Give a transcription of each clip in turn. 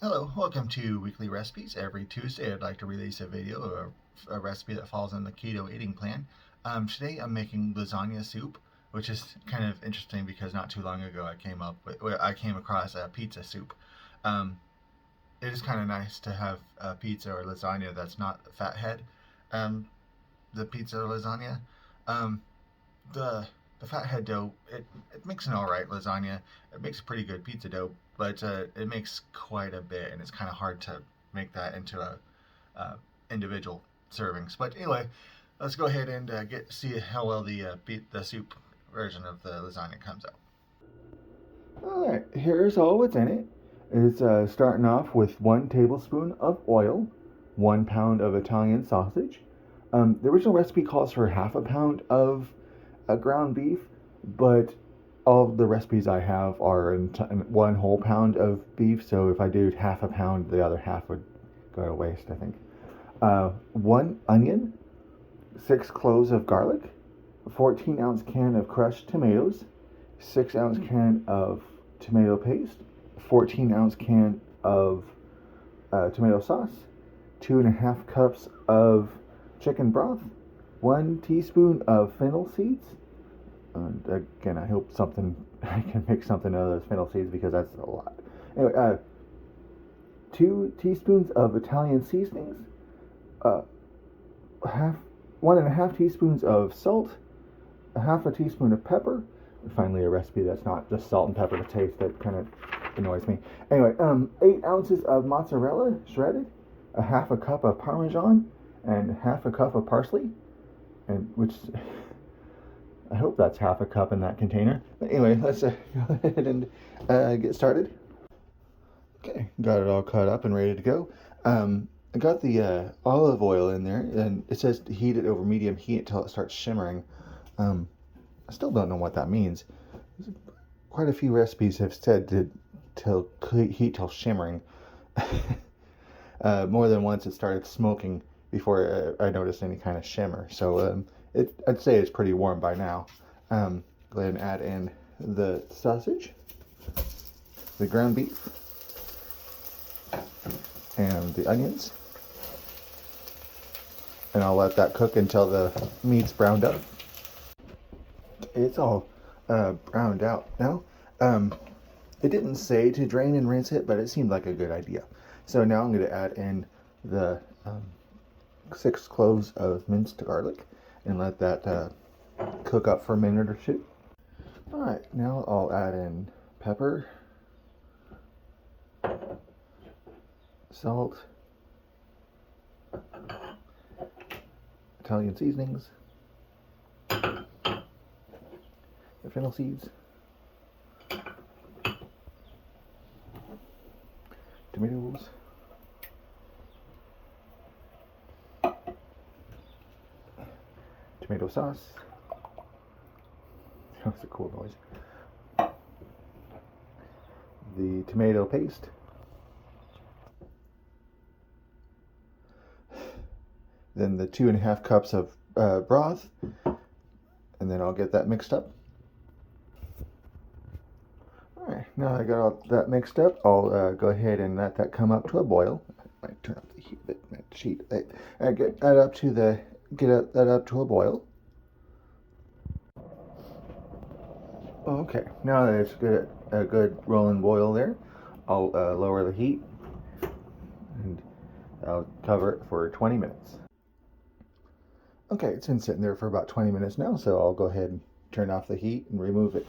Hello, welcome to Weekly Recipes. Every Tuesday, I'd like to release a video or a recipe that falls in the keto eating plan. Today, I'm making lasagna soup, which is kind of interesting because not too long ago I came across a pizza soup. Um, it is kind of nice to have a pizza or lasagna that's not fathead. Um, the pizza or lasagna. Um, the the fathead dough it makes an all right lasagna. It makes a pretty good pizza dough, but it makes quite a bit, and it's kind of hard to make that into a individual servings. But anyway, let's go ahead and see how well the soup version of the lasagna comes out. All right, here's all what's in it. It's starting off with 1 tablespoon of oil, 1 pound of Italian sausage. The original recipe calls for half a pound of ground beef, but all the recipes I have are in 1 whole pound of beef. So if I do half a pound, the other half would go to waste, I think. 1 onion, 6 cloves of garlic, a 14-ounce can of crushed tomatoes, 6-ounce can of tomato paste, 14-ounce can of tomato sauce, 2.5 cups of chicken broth, 1 teaspoon of fennel seeds. And again, I hope I can make something out of those fennel seeds because that's a lot. Anyway, 2 teaspoons of Italian seasonings, uh, half 1.5 teaspoons of salt, a half a teaspoon of pepper. And finally, a recipe that's not just salt and pepper to taste. That kind of annoys me. Anyway, 8 ounces of mozzarella shredded, a half a cup of Parmesan, and half a cup of parsley, and which I hope that's half a cup in that container. But anyway, let's go ahead and get started. Okay, got it all cut up and ready to go. I got the olive oil in there, and it says to heat it over medium heat until it starts shimmering. I still don't know what that means. Quite a few recipes have said to heat till shimmering. More than once it started smoking before I noticed any kind of shimmer. So I'd say it's pretty warm by now. Go ahead and add in the sausage, the ground beef, and the onions. And I'll let that cook until the meat's browned up. It's all browned out now. It didn't say to drain and rinse it, but it seemed like a good idea. So now I'm going to add in the 6 cloves of minced garlic and let that cook up for a minute or two. All right, now I'll add in pepper, salt, Italian seasonings, the fennel seeds, tomatoes, tomato sauce. That's a cool noise. The tomato paste. Then the 2.5 cups of broth. And then I'll get that mixed up. Alright, now I got all that mixed up, I'll go ahead and let that come up to a boil. I might turn up the heat a bit, sheet. Get that up to a boil. Okay, now that it's a good rolling boil there, I'll lower the heat and I'll cover it for 20 minutes. Okay, it's been sitting there for about 20 minutes now, so I'll go ahead and turn off the heat and remove it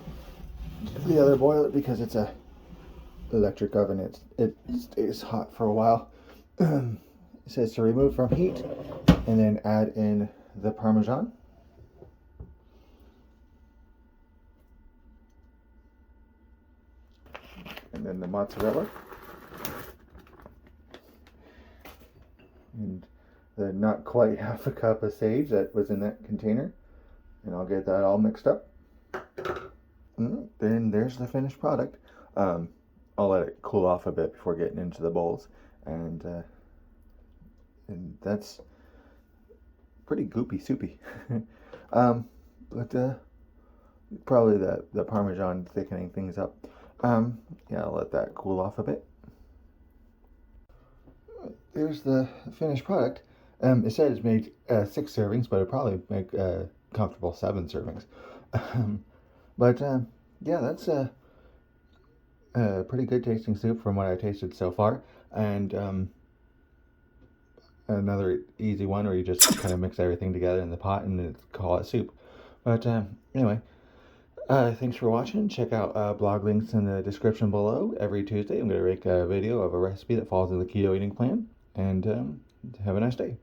to the other boiler because it's a electric oven. It stays hot for a while. It says to remove from heat and then add in the Parmesan. And then the mozzarella. And the not quite half a cup of sage that was in that container. And I'll get that all mixed up. And then there's the finished product. I'll let it cool off a bit before getting into the bowls. And that's pretty goopy soupy. But probably the Parmesan thickening things up. Yeah, I'll let that cool off a bit. Here's the finished product. It said it's made 6 servings, but it'd probably make comfortable 7 servings. Um, but yeah, that's a pretty good tasting soup from what I tasted so far. And another easy one where you just kind of mix everything together in the pot and call it soup. But anyway, thanks for watching. Check out blog links in the description below. Every Tuesday, I'm going to make a video of a recipe that falls in the keto eating plan. And have a nice day.